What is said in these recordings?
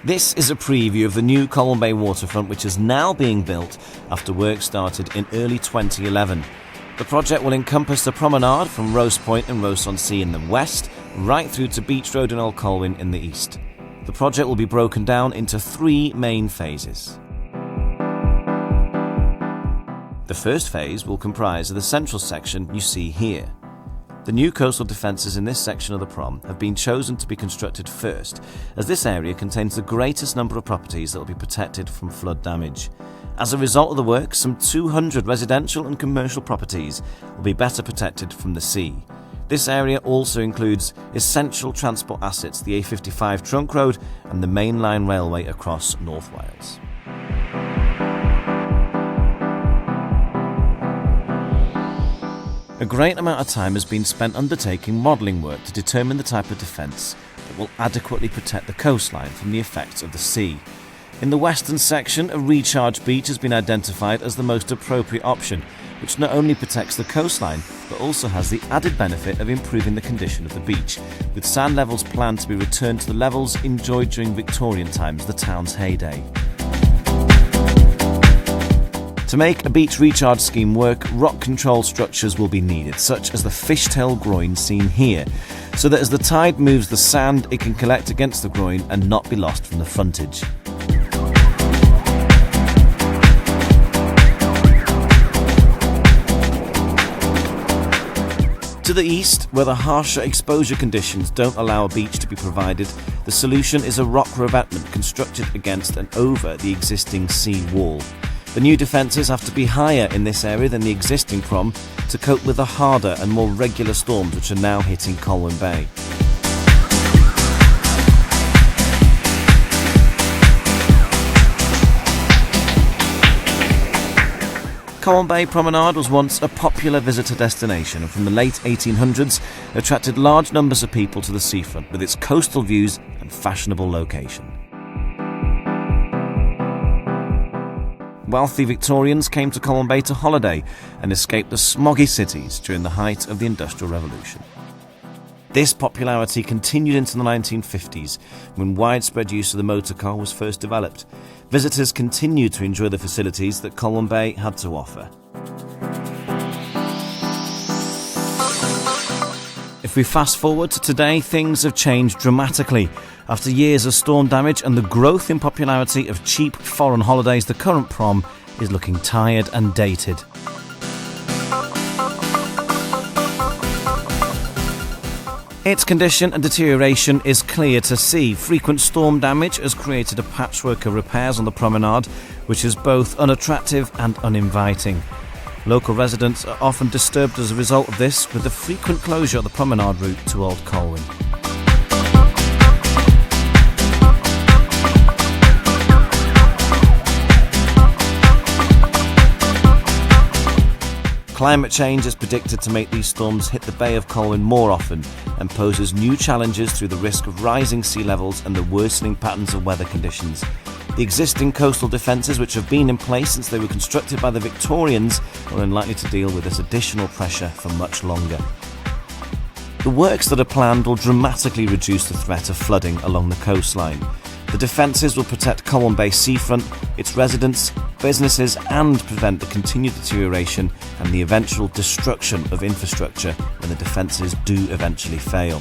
This is a preview of the new Colwyn Bay waterfront, which is now being built after work started in early 2011. The project will encompass the promenade from Rose Point and Rose-on-Sea in the west, right through to Beach Road and Old Colwyn in the east. The project will be broken down into 3 main phases. The first phase will comprise of the central section you see here. The new coastal defences in this section of the prom have been chosen to be constructed first, as this area contains the greatest number of properties that will be protected from flood damage. As a result of the work, some 200 residential and commercial properties will be better protected from the sea. This area also includes essential transport assets, the A55 trunk road and the mainline railway across North Wales. A great amount of time has been spent undertaking modelling work to determine the type of defence that will adequately protect the coastline from the effects of the sea. In the western section, a recharge beach has been identified as the most appropriate option, which not only protects the coastline, but also has the added benefit of improving the condition of the beach, with sand levels planned to be returned to the levels enjoyed during Victorian times, the town's heyday. To make a beach recharge scheme work, rock control structures will be needed, such as the fishtail groin seen here, so that as the tide moves the sand, it can collect against the groin and not be lost from the frontage. To the east, where the harsher exposure conditions don't allow a beach to be provided, the solution is a rock revetment constructed against and over the existing sea wall. The new defences have to be higher in this area than the existing prom to cope with the harder and more regular storms which are now hitting Colwyn Bay. Colwyn Bay Promenade was once a popular visitor destination and from the late 1800s attracted large numbers of people to the seafront with its coastal views and fashionable location. Wealthy Victorians came to Colwyn Bay to holiday and escape the smoggy cities during the height of the Industrial Revolution. This popularity continued into the 1950s, when widespread use of the motor car was first developed. Visitors continued to enjoy the facilities that Colwyn Bay had to offer. If we fast forward to today, things have changed dramatically. After years of storm damage and the growth in popularity of cheap foreign holidays, the current prom is looking tired and dated. Its condition and deterioration is clear to see. Frequent storm damage has created a patchwork of repairs on the promenade, which is both unattractive and uninviting. Local residents are often disturbed as a result of this, with the frequent closure of the promenade route to Old Colwyn. Climate change is predicted to make these storms hit the Bay of Colwyn more often and poses new challenges through the risk of rising sea levels and the worsening patterns of weather conditions. The existing coastal defences, which have been in place since they were constructed by the Victorians, are unlikely to deal with this additional pressure for much longer. The works that are planned will dramatically reduce the threat of flooding along the coastline. The defences will protect Colwyn Bay seafront, its residents, businesses, and prevent the continued deterioration and the eventual destruction of infrastructure when the defences do eventually fail.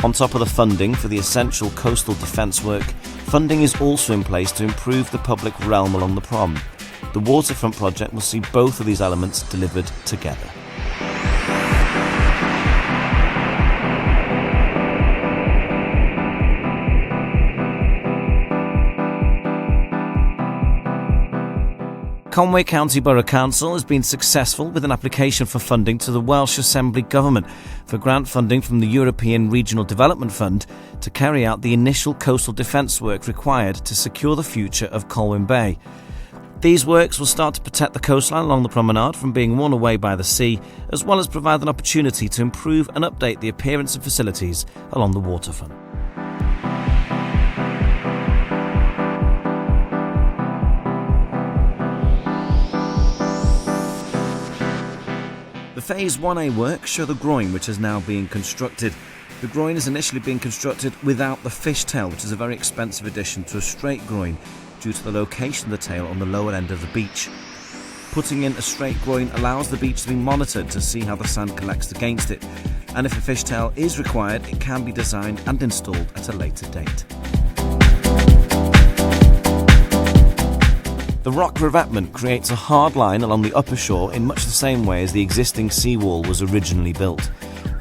On top of the funding for the essential coastal defence work, funding is also in place to improve the public realm along the prom. The Waterfront project will see both of these elements delivered together. Conwy County Borough Council has been successful with an application for funding to the Welsh Assembly Government for grant funding from the European Regional Development Fund to carry out the initial coastal defence work required to secure the future of Colwyn Bay. These works will start to protect the coastline along the promenade from being worn away by the sea, as well as provide an opportunity to improve and update the appearance of facilities along the waterfront. The Phase 1A works show the groin which is now being constructed. The groin is initially being constructed without the fishtail, which is a very expensive addition to a straight groin due to the location of the tail on the lower end of the beach. Putting in a straight groin allows the beach to be monitored to see how the sand collects against it, and if a fishtail is required, it can be designed and installed at a later date. The Rock Revetment creates a hard line along the upper shore in much the same way as the existing seawall was originally built.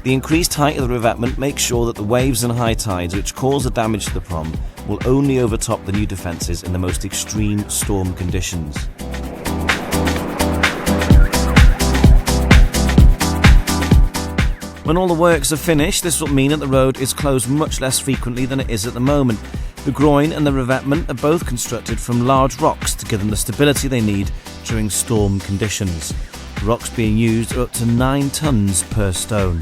The increased height of the revetment makes sure that the waves and high tides which cause the damage to the prom will only overtop the new defences in the most extreme storm conditions. When all the works are finished, this will mean that the road is closed much less frequently than it is at the moment. The groin and the revetment are both constructed from large rocks to give them the stability they need during storm conditions. The rocks being used are up to 9 tonnes per stone.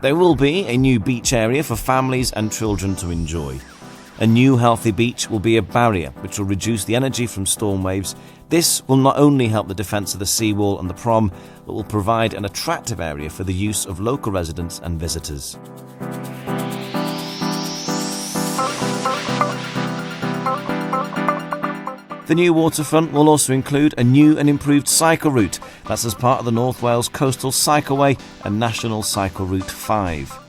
There will be a new beach area for families and children to enjoy. A new healthy beach will be a barrier which will reduce the energy from storm waves. This will not only help the defence of the seawall and the prom, but will provide an attractive area for the use of local residents and visitors. The new waterfront will also include a new and improved cycle route. That's as part of the North Wales Coastal Cycleway and National Cycle Route 5.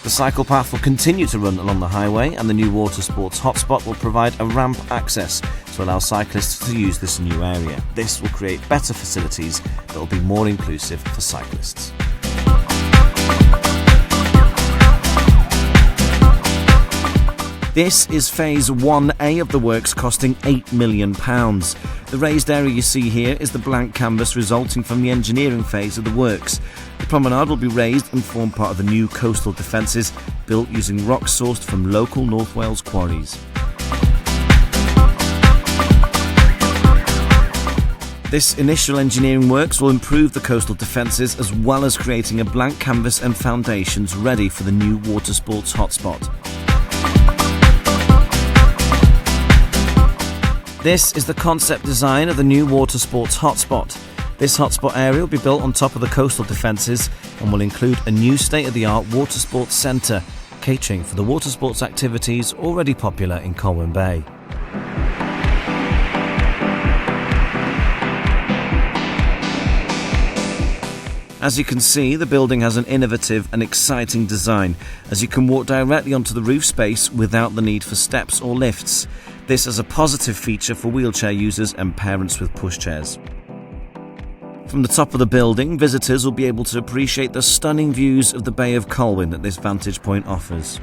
The cycle path will continue to run along the highway, and the new Watersports hotspot will provide a ramp access to allow cyclists to use this new area. This will create better facilities that will be more inclusive for cyclists. This is Phase 1A of the works, costing £8 million. The raised area you see here is the blank canvas resulting from the engineering phase of the works. The promenade will be raised and form part of the new coastal defences, built using rock sourced from local North Wales quarries. This initial engineering works will improve the coastal defences as well as creating a blank canvas and foundations ready for the new Watersports hotspot. This is the concept design of the new Watersports hotspot. This hotspot area will be built on top of the coastal defences and will include a new state-of-the-art Watersports Center, catering for the water sports activities already popular in Colwyn Bay. As you can see, the building has an innovative and exciting design, as you can walk directly onto the roof space without the need for steps or lifts. This is a positive feature for wheelchair users and parents with pushchairs. From the top of the building, visitors will be able to appreciate the stunning views of the Bay of Colwyn that this vantage point offers.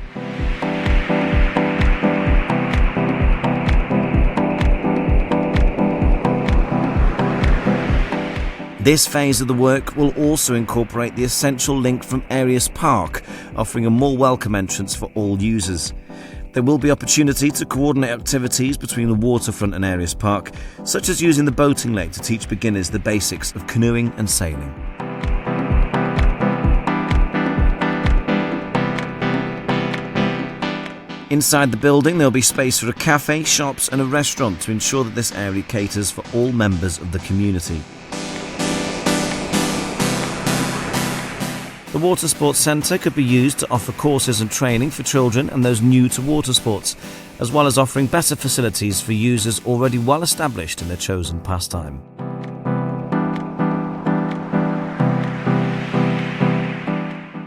This phase of the work will also incorporate the essential link from Arias Park, offering a more welcome entrance for all users. There will be opportunity to coordinate activities between the waterfront and Arias Park, such as using the boating lake to teach beginners the basics of canoeing and sailing. Inside the building, there will be space for a cafe, shops and a restaurant to ensure that this area caters for all members of the community. The Watersports Center could be used to offer courses and training for children and those new to water sports, as well as offering better facilities for users already well established in their chosen pastime.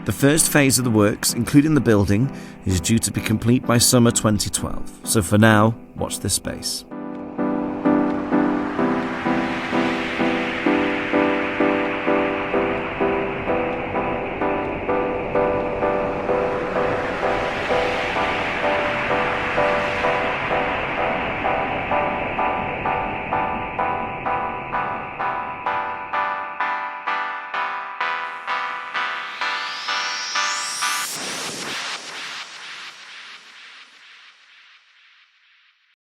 The first phase of the works, including the building, is due to be complete by summer 2012. So for now, watch this space.